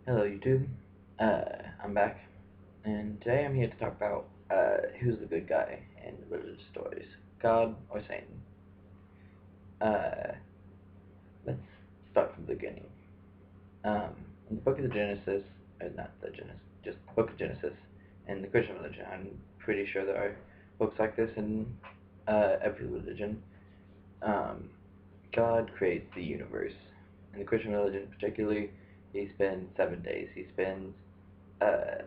Hello YouTube, I'm back, and today I'm here to talk about who's the good guy in religious stories, God or Satan. Uh, let's start from the beginning. Um, in the book of the Genesis, or not the Genesis, just the book of Genesis, in the Christian religion, I'm pretty sure there are books like this in every religion. Um, God creates the universe. In the Christian religion particularly, he spends 7 days. He spends uh,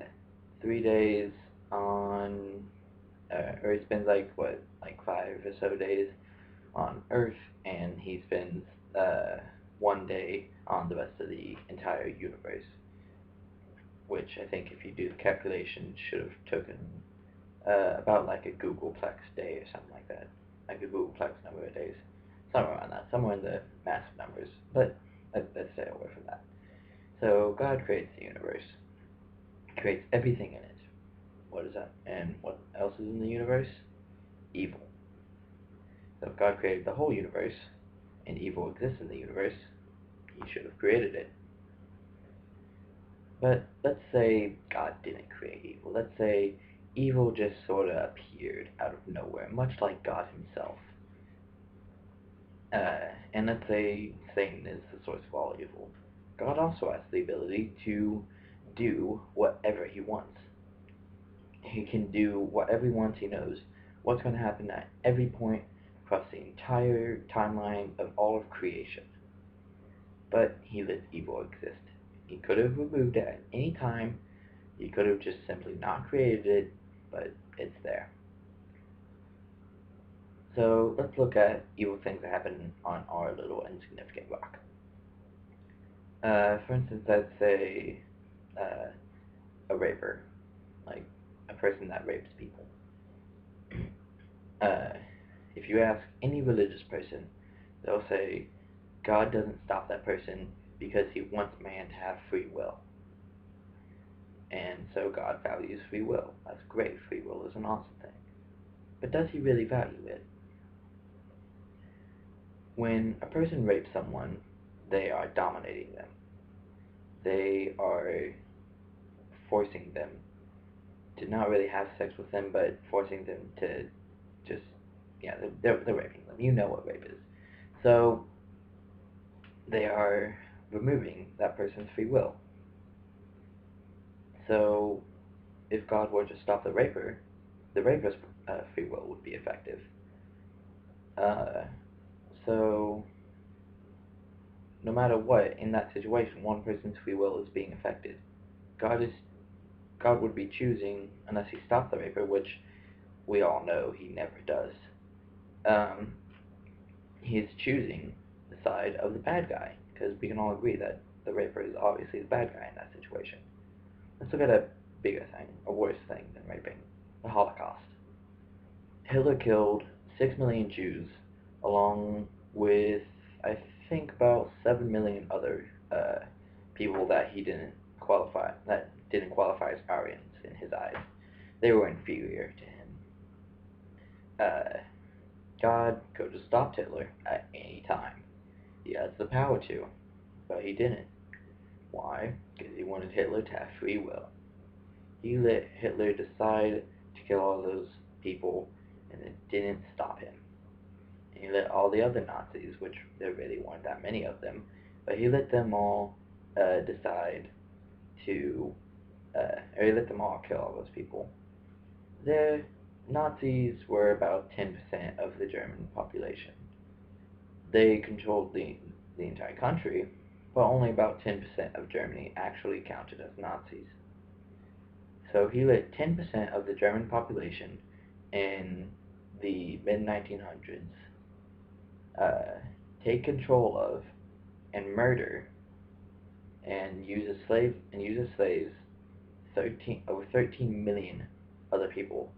3 days on, or he spends like 5 or so days on Earth, and he spends one day on the rest of the entire universe, which I think if you do the calculation should have taken about like a Googleplex day or something like that, like a Googleplex number of days, somewhere around that, somewhere in the massive numbers, but let's stay away from that. So God creates the universe, creates everything in it. What is that? And what else is in the universe? Evil. So if God created the whole universe, and evil exists in the universe, he should have created it. But let's say God didn't create evil. Let's say evil just sort of appeared out of nowhere, much like God himself. And let's say Satan is the source of all evil. God also has the ability to do whatever he wants. He can do whatever he wants. He knows what's going to happen at every point across the entire timeline of all of creation. But he lets evil exist. He could have removed it at any time. He could have just simply not created it, but it's there. So let's look at evil things that happen on our little insignificant rock. For instance, let's say a raper, like a person that rapes people. Uh, if you ask any religious person, they'll say God doesn't stop that person because he wants man to have free will. And so God values free will. That's great. Free will is an awesome thing. But does he really value it? When a person rapes someone, they are dominating them. They are forcing them to not really have sex with them, but forcing them to just, yeah, they're raping them. You know what rape is. So they are removing that person's free will. So if God were to stop the raper's free will would be effective. Uh, so no matter what, in that situation, one person's free will is being affected. God is God would be choosing, unless he stopped the raper, which we all know he never does. Um, he's choosing the side of the bad guy, because we can all agree that the raper is obviously the bad guy in that situation. Let's look at a bigger thing, a worse thing than raping, the Holocaust. Hitler killed 6 million Jews, along with, I think, about 7 million other people that didn't qualify as Aryans in his eyes. They were inferior to him. Uh, God could have stopped Hitler at any time. He has the power to, but he didn't. Why? Because he wanted Hitler to have free will. He let Hitler decide to kill all those people, and it didn't stop him. And he let all the other Nazis, which there really weren't that many of them, but he let them all decide to, or he let them all kill all those people. The Nazis were about 10% of the German population. They controlled the entire country, but only about 10% of Germany actually counted as Nazis. So he let 10% of the German population in the mid-1900s take control of and murder and use as slaves over 13 million other people.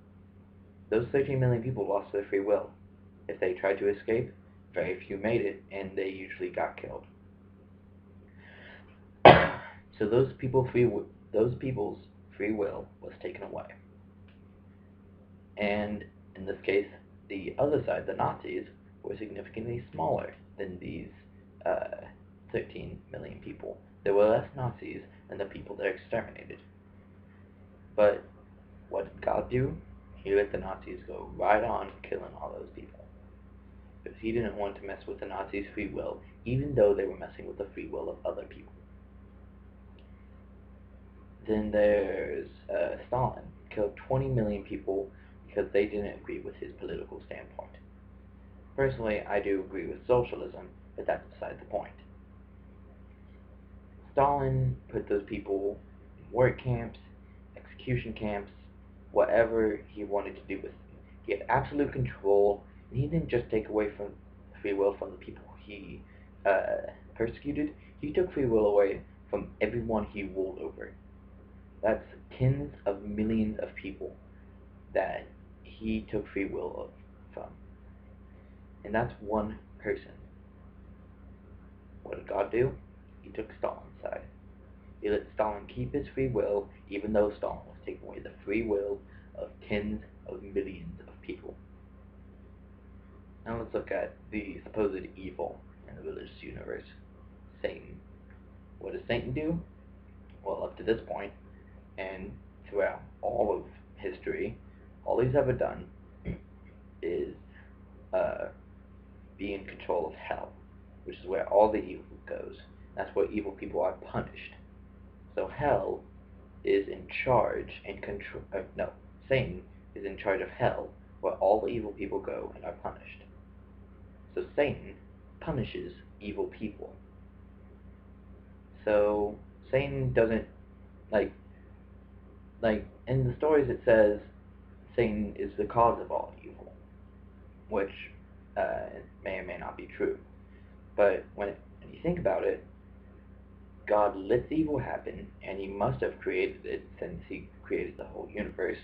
Those 13 million people lost their free will. If they tried to escape, very few made it, and they usually got killed. So those people's free will was taken away. And in this case, the other side, the Nazis, were significantly smaller than these 13 million people. There were less Nazis than the people that exterminated. But what did God do? He let the Nazis go right on killing all those people. Because he didn't want to mess with the Nazis' free will, even though they were messing with the free will of other people. Then there's Stalin. Killed 20 million people because they didn't agree with his political standpoint. Personally, I do agree with socialism, but that's beside the point. Stalin put those people in work camps, execution camps, whatever he wanted to do with them. He had absolute control, and he didn't just take away from free will from the people he persecuted. He took free will away from everyone he ruled over. That's tens of millions of people that he took free will from. And that's one person. What did God do? He took Stalin's side. He let Stalin keep his free will, even though Stalin was taking away the free will of tens of millions of people. Now let's look at the supposed evil in the religious universe. Satan. What does Satan do? Well, up to this point, and throughout all of history, all he's ever done is be in control of hell, which is where all the evil goes. That's where evil people are punished. So hell is in charge and control. Satan is in charge of hell, where all the evil people go and are punished. So Satan punishes evil people. So Satan doesn't like in the stories it says Satan is the cause of all evil, which may or may not be true. But when you think about it, God lets evil happen, and he must have created it since he created the whole universe.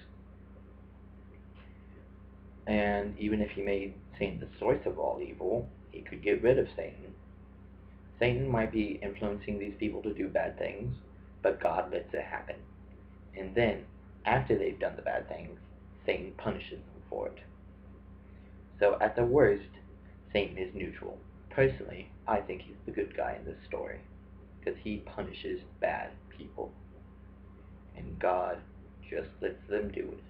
And even if he made Satan the source of all evil, he could get rid of Satan. Satan might be influencing these people to do bad things, but God lets it happen. And then, after they've done the bad things, Satan punishes them for it. So at the worst, Satan is neutral. Personally, I think he's the good guy in this story, because he punishes bad people. And God just lets them do it.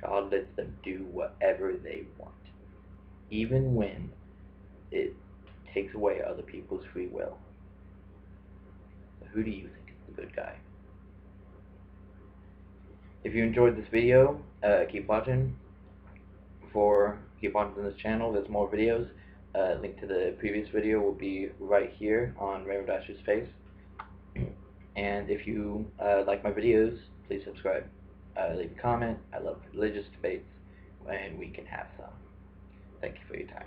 God lets them do whatever they want, even when it takes away other people's free will. So who do you think is the good guy? If you enjoyed this video, keep watching. Keep watching this channel. There's more videos. Link to the previous video will be right here on Rainbow Dasher's face. And if you like my videos, please subscribe. Leave a comment. I love religious debates, and we can have some. Thank you for your time.